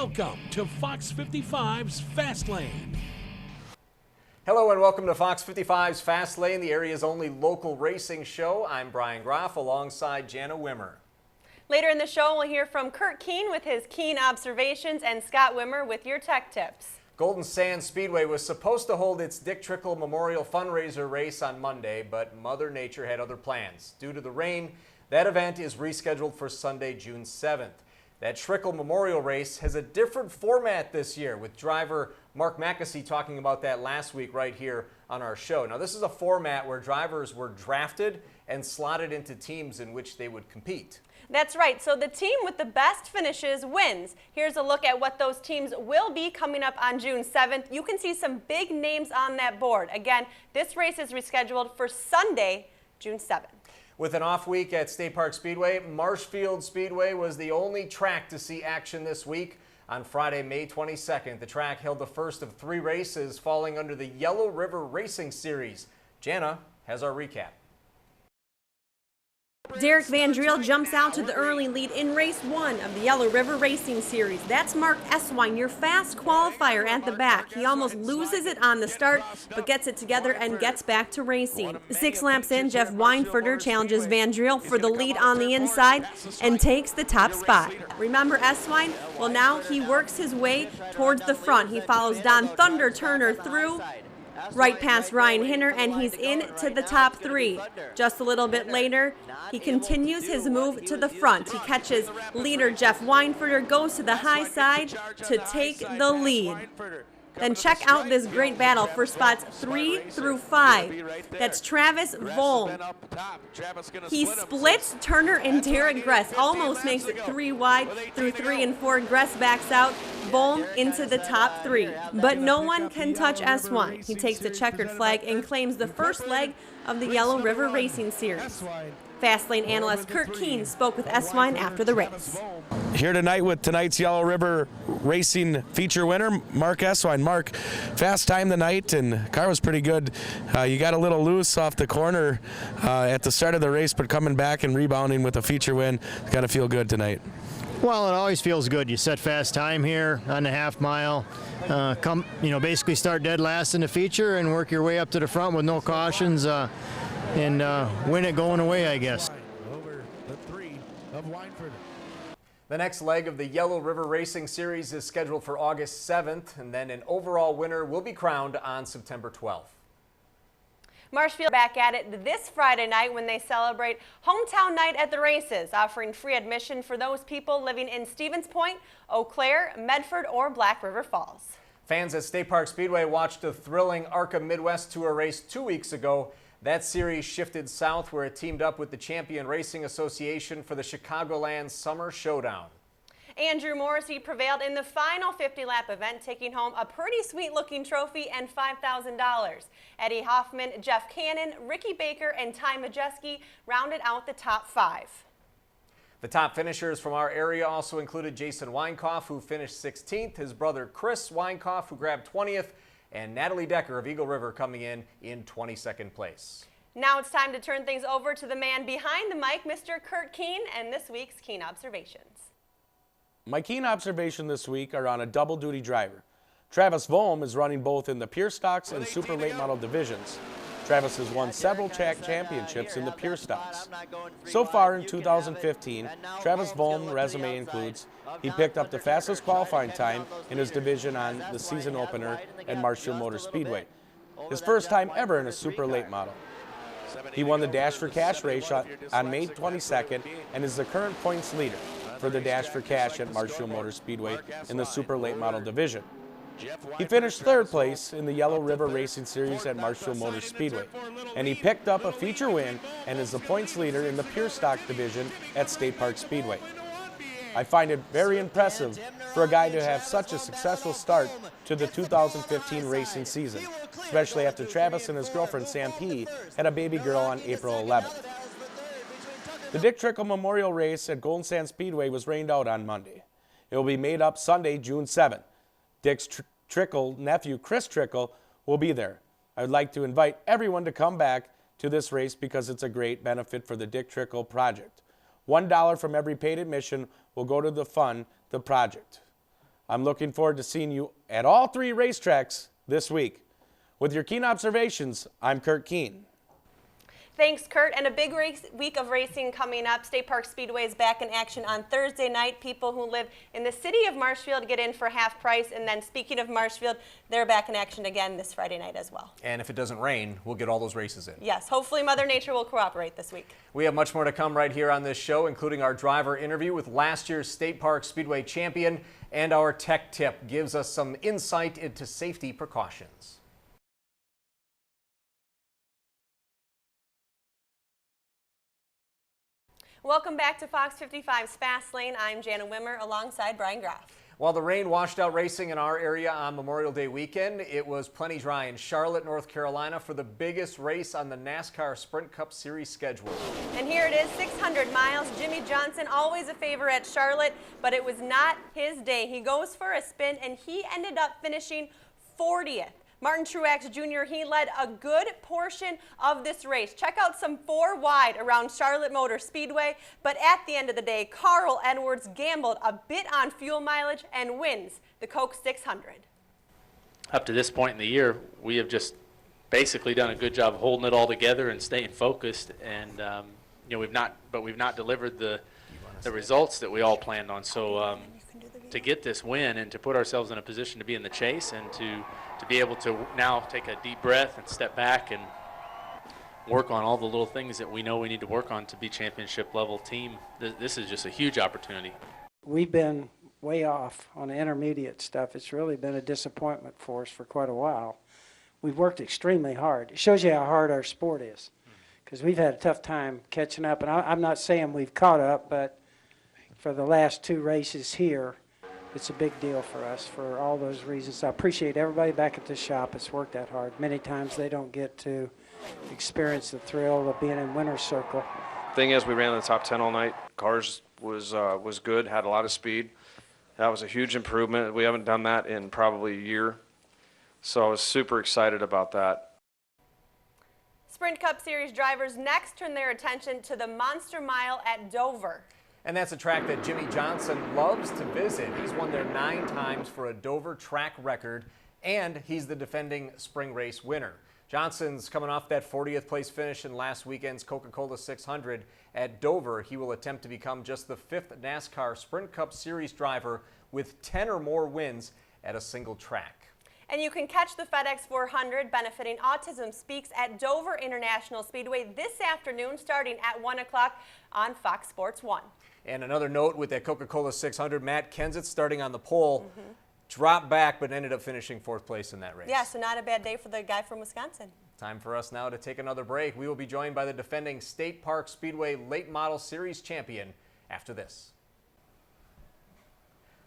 Welcome to Fox 55's Fastlane. Hello and welcome to Fox 55's Fastlane, the area's only local racing show. I'm Bryon Graff alongside Jana Wimmer. Later in the show, we'll hear from Curt Keene with his Keene Observations and Scott Wimmer with your tech tips. Golden Sands Speedway was supposed to hold its Dick Trickle Memorial Fundraiser race on Monday, but Mother Nature had other plans. Due to the rain, that event is rescheduled for Sunday, June 7th. That Trickle Memorial race has a different format this year, with driver Mark Mackesy talking about that last week right here on our show. Now, this is a format where drivers were drafted and slotted into teams in which they would compete. That's right. So the team with the best finishes wins. Here's a look at what those teams will be coming up on June 7th. You can see some big names on that board. Again, this race is rescheduled for Sunday, June 7th. With an off week at State Park Speedway, Marshfield Speedway was the only track to see action this week. On Friday, May 22nd, the track held the first of 3 races falling under the Yellow River Racing Series. Jana has our recap. Derek Van Driel jumps out to the early lead in race 1 of the Yellow River Racing Series. That's Mark Eswine, your fast qualifier at the back. He almost loses it on the start, but gets it together and gets back to racing. 6 laps in, Jeff Weinfurter challenges Van Driel for the lead on the inside and takes the top spot. Remember Eswine? Well, now he works his way towards the front. He follows Don Thunder Turner through, right past Ryan Hinner, and he's into the top 3. Just a little bit later, he continues his move to the front. He catches leader Jeff Weinfurter, goes to the high side to take the lead. Then check out this great battle for spots 3 through 5. That's Travis Volm. He splits Turner and Derek Gress, almost makes it 3 wide through 3 and 4. Gress backs out, Volm into the top 3. But no one can touch Eswine. He takes the checkered flag and claims the first leg of the Yellow River Racing Series. Fastlane analyst Curt Keene spoke with Eswine after the race. Here tonight with tonight's Yellow River Racing feature winner, Mark Eswine. Mark, fast time tonight, and car was pretty good. You got a little loose off the corner at the start of the race, but coming back and rebounding with a feature win, got to feel good tonight. Well, it always feels good. You set fast time here on the half mile. Basically start dead last in the feature and work your way up to the front with no cautions. And win it going away, I guess. Over the 3 of Weinfurter. The next leg of the Yellow River Racing Series is scheduled for August 7th, and then an overall winner will be crowned on September 12th. Marshfield back at it this Friday night when they celebrate Hometown Night at the races, offering free admission for those people living in Stevens Point, Eau Claire, Medford, or Black River Falls. Fans at State Park Speedway watched a thrilling ARCA Midwest Tour race 2 weeks ago. That series shifted south where it teamed up with the Champion Racing Association for the Chicagoland Summer Showdown. Andrew Morrissey prevailed in the final 50-lap event, taking home a pretty sweet-looking trophy and $5,000. Eddie Hoffman, Jeff Cannon, Ricky Baker, and Ty Majeski rounded out the top 5. The top finishers from our area also included Jason Weinkoff, who finished 16th, his brother Chris Weinkoff, who grabbed 20th, and Natalie Decker of Eagle River coming in 22nd place. Now it's time to turn things over to the man behind the mic, Mr. Curt Keene, and this week's Keene Observations. My Keene observation this week are on a double-duty driver. Travis Volm is running both in the Pure Stocks and Super Late Model divisions. Travis has won several track championships in the Pure Stocks. So far in 2015, Travis Volm's resume includes he picked up the fastest qualifying time in his division on the season opener at Marshfield Motor Speedway, his first time ever in a Super Late Model. He won the Dash for Cash race on May 22nd and is the current points leader for the Dash for Cash at Marshfield Motor Speedway in the Super Late Model division. He finished 3rd place in the Yellow River Racing Series at Marshfield Motor Speedway, and he picked up a feature win and is the points leader in the Pure Stock division at State Park Speedway. I find it very impressive for a guy to have such a successful start to the 2015 racing season, especially after Travis and his girlfriend Sam P. had a baby girl on April 11th. The Dick Trickle Memorial Race at Golden Sands Speedway was rained out on Monday. It will be made up Sunday, June 7th. Dick's Trickle nephew, Chris Trickle, will be there. I would like to invite everyone to come back to this race because it's a great benefit for the Dick Trickle project. $1 from every paid admission will go to fund the project. I'm looking forward to seeing you at all 3 racetracks this week. With your Keene Observations, I'm Curt Keene. Thanks, Curt. And a big week of racing coming up. State Park Speedway is back in action on Thursday night. People who live in the city of Marshfield get in for half price. And then speaking of Marshfield, they're back in action again this Friday night as well. And if it doesn't rain, we'll get all those races in. Yes, hopefully Mother Nature will cooperate this week. We have much more to come right here on this show, including our driver interview with last year's State Park Speedway champion, and our tech tip gives us some insight into safety precautions. Welcome back to Fox 55's Fastlane. I'm Jana Wimmer alongside Bryon Graff. While the rain washed out racing in our area on Memorial Day weekend, it was plenty dry in Charlotte, North Carolina for the biggest race on the NASCAR Sprint Cup Series schedule. And here it is, 600 miles. Jimmy Johnson, always a favorite at Charlotte, but it was not his day. He goes for a spin, and he ended up finishing 40th. Martin Truex Jr., he led a good portion of this race. Check out some 4 wide around Charlotte Motor Speedway, but at the end of the day, Carl Edwards gambled a bit on fuel mileage and wins the Coke 600. Up to this point in the year, we have just basically done a good job holding it all together and staying focused, and you know, we've not delivered the results that we all planned on. So to get this win and to put ourselves in a position to be in the chase and to be able to now take a deep breath and step back and work on all the little things that we know we need to work on to be championship level team, this is just a huge opportunity. We've been way off on the intermediate stuff. It's really been a disappointment for us for quite a while. We've worked extremely hard. It shows you how hard our sport is, because we've had a tough time catching up. And I'm not saying we've caught up, but for the last 2 races here, it's a big deal for us for all those reasons. I appreciate everybody back at the shop that's worked that hard. Many times they don't get to experience the thrill of being in winner's circle. Thing is, we ran in the top 10 all night. Cars was good, had a lot of speed. That was a huge improvement. We haven't done that in probably a year. So I was super excited about that. Sprint Cup Series drivers next turn their attention to the Monster Mile at Dover. And that's a track that Jimmy Johnson loves to visit. He's won there 9 times for a Dover track record, and he's the defending spring race winner. Johnson's coming off that 40th place finish in last weekend's Coca-Cola 600 at Dover. He will attempt to become just the 5th NASCAR Sprint Cup Series driver with 10 or more wins at a single track. And you can catch the FedEx 400 benefiting Autism Speaks at Dover International Speedway this afternoon starting at 1 o'clock on Fox Sports 1. And another note with that Coca-Cola 600, Matt Kenseth starting on the pole, dropped back but ended up finishing 4th place in that race. Yeah, so not a bad day for the guy from Wisconsin. Time for us now to take another break. We will be joined by the defending State Park Speedway Late Model Series champion after this.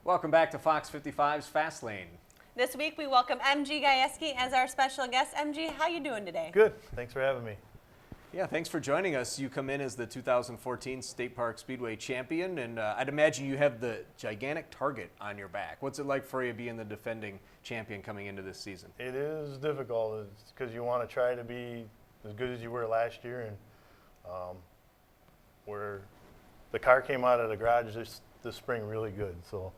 Welcome back to Fox 55's Fastlane. This week we welcome MG Gajewski as our special guest. MG, how you doing today? Good. Thanks for having me. Yeah, thanks for joining us. You come in as the 2014 State Park Speedway champion, and I'd imagine you have the gigantic target on your back. What's it like for you being the defending champion coming into this season? It is difficult because you want to try to be as good as you were last year, and where the car came out of the garage this spring really good. So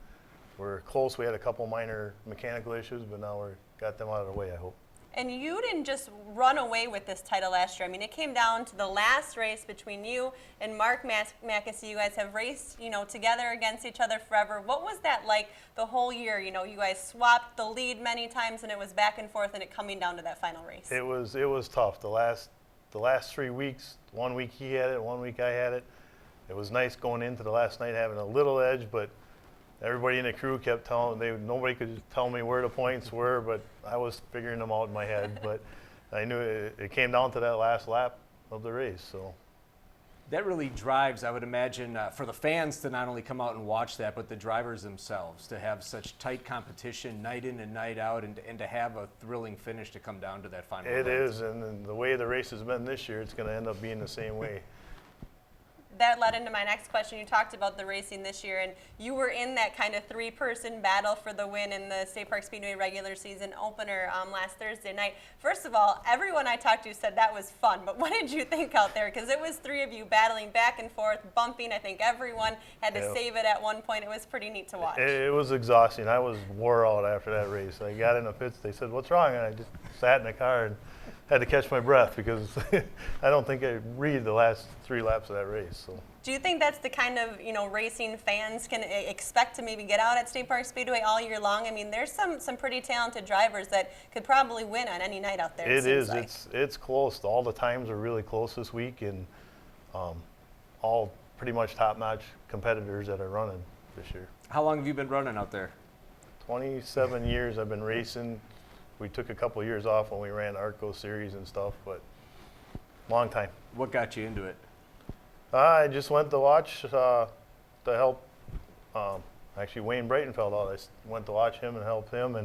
we're close. We had a couple minor mechanical issues, but now we've got them out of the way, I hope. And you didn't just run away with this title last year. I mean, it came down to the last race between you and Mark Mackesy. You guys have raced, together against each other forever. What was that like the whole year? You guys swapped the lead many times, and it was back and forth, and it coming down to that final race. It was tough. The last 3 weeks, 1 week he had it, 1 week I had it. It was nice going into the last night having a little edge, but everybody in the crew kept nobody could tell me where the points were, but I was figuring them out in my head. But I knew it came down to that last lap of the race. So that really drives, I would imagine, for the fans to not only come out and watch that, but the drivers themselves to have such tight competition night in and night out, and to have a thrilling finish to come down to that final. It is, and the way the race has been this year, it's going to end up being the same way. that led into my next question. You talked about the racing this year, and you were in that kind of three-person battle for the win in the State Park Speedway regular season opener last Thursday night. First of all, everyone I talked to said that was fun, but what did you think out there? Because it was three of you battling back and forth, bumping. I think everyone had to save it at one point. It was pretty neat to watch. It was exhausting. I was wore out after that race. I got in the pits. They said, "What's wrong?" And I just sat in the car and had to catch my breath because I don't think I read the last 3 laps of that race. So. Do you think that's the kind of racing fans can expect to maybe get out at State Park Speedway all year long? I mean, there's some pretty talented drivers that could probably win on any night out there. It is. Like. It's close. All the times are really close this week, and all pretty much top-notch competitors that are running this year. How long have you been running out there? 27 years I've been racing. We took a couple of years off when we ran Arco Series and stuff, but long time. What got you into it? I just went to watch to help. Actually, Wayne Breitenfeld out. I went to watch him and help him,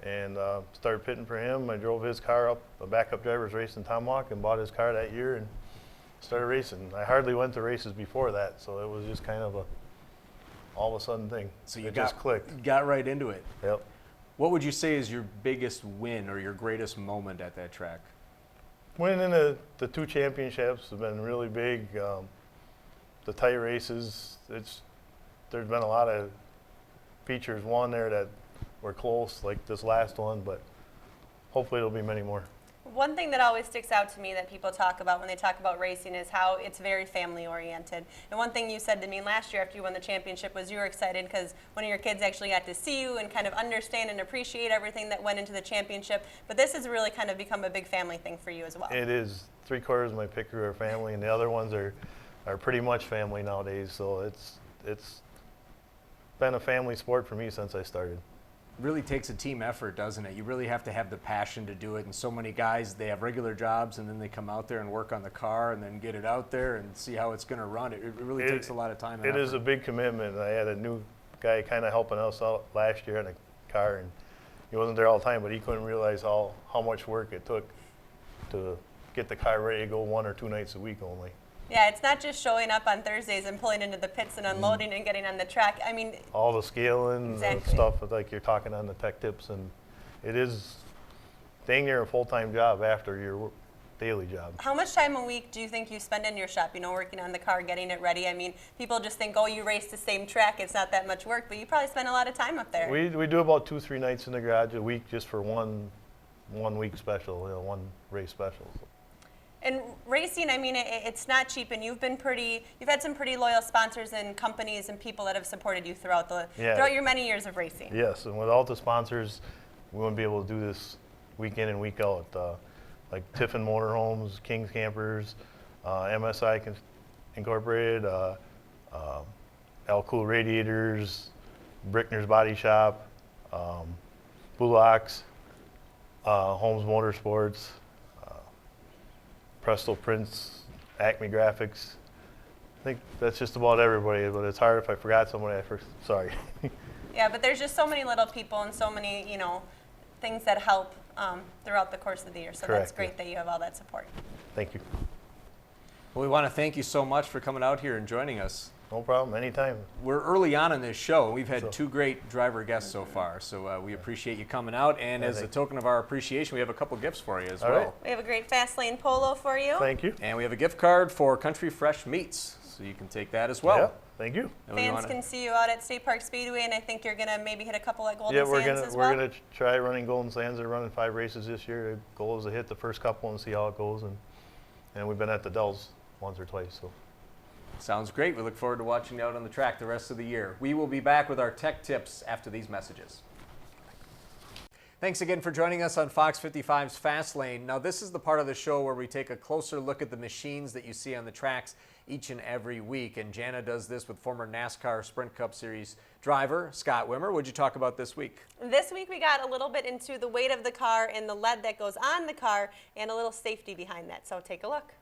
and started pitting for him. I drove his car up. A backup driver was racing Tomahawk and bought his car that year and started racing. I hardly went to races before that, so it was just kind of a all of a sudden thing. So you just clicked. Got right into it. Yep. What would you say is your biggest win or your greatest moment at that track? Winning the 2 championships have been really big. The tight races, there's been a lot of features won there that were close, like this last one, but hopefully there'll be many more. One thing that always sticks out to me that people talk about when they talk about racing is how it's very family-oriented. And one thing you said to me last year after you won the championship was you were excited because one of your kids actually got to see you and kind of understand and appreciate everything that went into the championship. But this has really kind of become a big family thing for you as well. It is. 3/4 of my pick crew are family, and the other ones are pretty much family nowadays. So it's been a family sport for me since I started. Really takes a team effort, doesn't it? You really have to have the passion to do it, and so many guys, they have regular jobs and then they come out there and work on the car and then get it out there and see how it's going to run. It really takes a lot of time and effort. It is a big commitment. I had a new guy kind of helping us out last year in a car, and he wasn't there all the time, but he couldn't realize how much work it took to get the car ready to go 1 or 2 nights a week only. Yeah, it's not just showing up on Thursdays and pulling into the pits and unloading and getting on the track. I mean, all the scaling and stuff like you're talking on the tech tips, and it is dang near a full-time job after your daily job. How much time a week do you think you spend in your shop, working on the car, getting it ready? I mean, people just think, oh, you race the same track, it's not that much work, but you probably spend a lot of time up there. We do about 2-3 nights in the garage a week just for one week special, one race special. And racing, I mean, it's not cheap, and you've had some pretty loyal sponsors and companies and people that have supported you throughout your many years of racing. Yes, and without the sponsors, we wouldn't be able to do this week in and week out. Like Tiffin Motorhomes, King's Campers, MSI Incorporated, Al-Cool Radiators, Brickner's Body Shop, Bullocks, Holmes Motorsports, Presto Prints, Acme Graphics. I think that's just about everybody, but it's hard if I forgot somebody. Sorry. Yeah, but there's just so many little people and so many, things that help throughout the course of the year. So Correct. That's great that you have all that support. Thank you. Well, we want to thank you so much for coming out here and joining us. No problem, anytime. We're early on in this show. We've had 2 great driver guests so far, so we appreciate you coming out. And as a token of our appreciation, we have a couple gifts for you as well. Right. We have a great Fastlane polo for you. Thank you. And we have a gift card for Country Fresh Meats, so you can take that as well. Yeah, thank you. Fans can see you out at State Park Speedway, and I think you're going to maybe hit a couple at Golden Yeah, Sands as well. we're gonna try running Golden Sands. They're running 5 races this year. The goal is to hit the first couple and see how it goes. And we've been at the Dells once or twice. So. Sounds great. We look forward to watching you out on the track the rest of the year. We will be back with our tech tips after these messages. Thanks again for joining us on Fox 55's Fastlane. Now, this is the part of the show where we take a closer look at the machines that you see on the tracks each and every week. And Jana does this with former NASCAR Sprint Cup Series driver Scott Wimmer. What did you talk about this week? This week we got a little bit into the weight of the car and the lead that goes on the car and a little safety behind that. So take a look.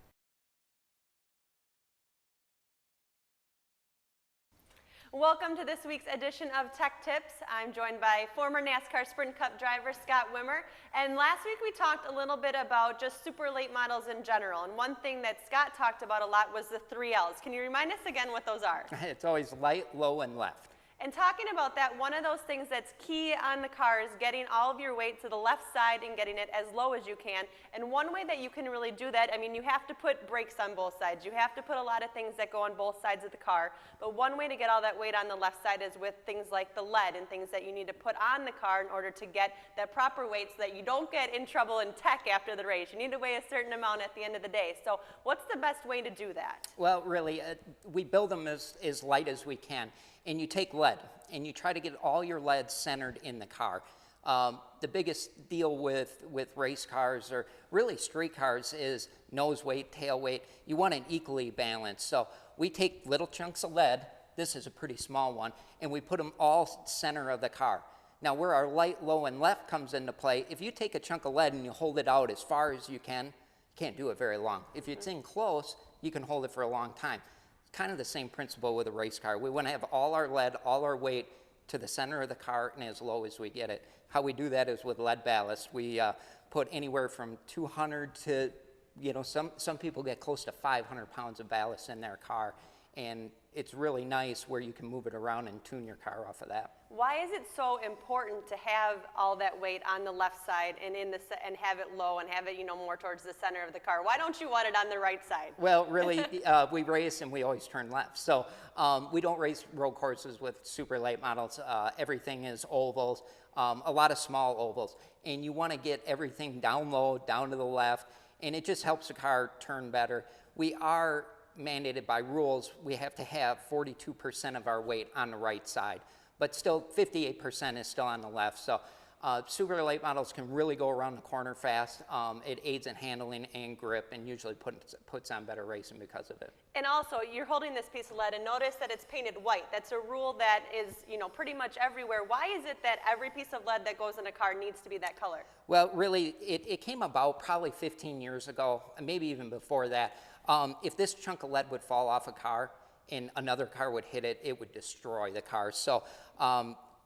Welcome to this week's edition of Tech Tips. I'm joined by former NASCAR Sprint Cup driver Scott Wimmer. And last week we talked a little bit about just super late models in general. And one thing that Scott talked about a lot was the 3 Ls. Can you remind us again what those are? It's always light, low, and left. And talking about that, one of those things that's key on the car is getting all of your weight to the left side and getting it as low as you can. And one way that you can really do that, I mean, you have to put brakes on both sides. You have to put a lot of things that go on both sides of the car. But one way to get all that weight on the left side is with things like the lead and things that you need to put on the car in order to get that proper weight so that you don't get in trouble in tech after the race. You need to weigh a certain amount at the end of the day. So what's the best way to do that? Well, really, we build them as light as we can. And you take lead, and you try to get all your lead centered in the car. The biggest deal with race cars, or really street cars, is nose weight, tail weight. You want an equally balanced. So we take little chunks of lead, this is a pretty small one, and we put them all center of the car. Now where our light, low, and left comes into play, if you take a chunk of lead and you hold it out as far as you can't do it very long. If it's in close, you can hold it for a long time. Kind of the same principle with a race car. We want to have all our lead, all our weight to the center of the car and as low as we get it. How we do that is with lead ballast. We put anywhere from 200 to, some people get close to 500 pounds of ballast in their car. And it's really nice where you can move it around and tune your car off of that. Why is it so important to have all that weight on the left side and and have it low and have it, more towards the center of the car? Why don't you want it on the right side? Well, really, we race and we always turn left. So we don't race road courses with super late models. Everything is ovals, a lot of small ovals. And you want to get everything down low, down to the left, and it just helps the car turn better. We are mandated by rules, we have to have 42% of our weight on the right side, but still 58% is still on the left. So super late models can really go around the corner fast. It aids in handling and grip, and usually puts on better racing because of it. And also, you're holding this piece of lead, and notice that it's painted white. That's a rule that is, pretty much everywhere. Why is it that every piece of lead that goes in a car needs to be that color? Well, really, it came about probably 15 years ago, maybe even before that. If this chunk of lead would fall off a car and another car would hit it, it would destroy the car. So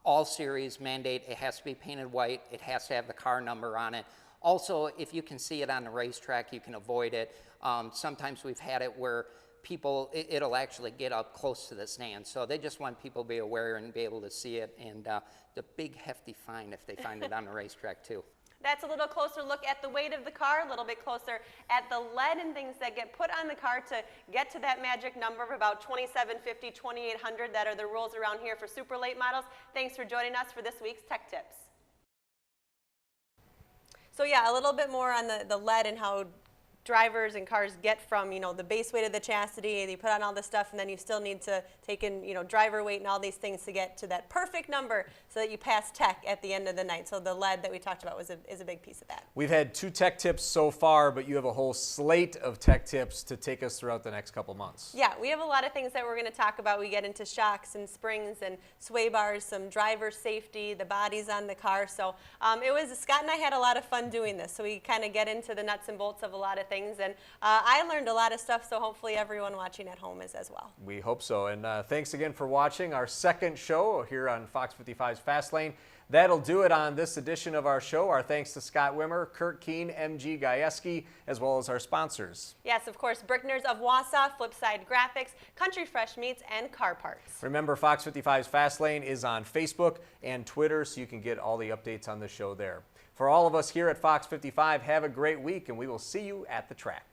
all series mandate it has to be painted white. It has to have the car number on it. Also, if you can see it on the racetrack, you can avoid it. Sometimes we've had it where people, it'll actually get up close to the stand. So they just want people to be aware and be able to see it. And the big hefty fine if they find it on the racetrack too. That's a little closer look at the weight of the car, a little bit closer at the lead and things that get put on the car to get to that magic number of about 2750, 2800. That are the rules around here for super late models. Thanks for joining us for this week's Tech Tips. So yeah, a little bit more on the lead and how drivers and cars get from, the base weight of the chassis, and you put on all this stuff, and then you still need to take in, driver weight and all these things to get to that perfect number so that you pass tech at the end of the night. So the lead that we talked about is a big piece of that. We've had 2 tech tips so far, but you have a whole slate of tech tips to take us throughout the next couple months. Yeah, we have a lot of things that we're going to talk about. We get into shocks and springs and sway bars, some driver safety, the bodies on the car. So Scott and I had a lot of fun doing this. So we kind of get into the nuts and bolts of a lot of things. And I learned a lot of stuff, so hopefully everyone watching at home is as well. We hope so. And thanks again for watching our second show here on Fox 55's Fastlane. That'll do it on this edition of our show. Our thanks to Scott Wimmer, Curt Keene, MG Gajewski, as well as our sponsors. Yes, of course, Brickner's of Wausau, Flipside Graphics, Country Fresh Meats, and Car Parts. Remember, Fox 55's Fastlane is on Facebook and Twitter, so you can get all the updates on the show there. For all of us here at Fox 55, have a great week, and we will see you at the track.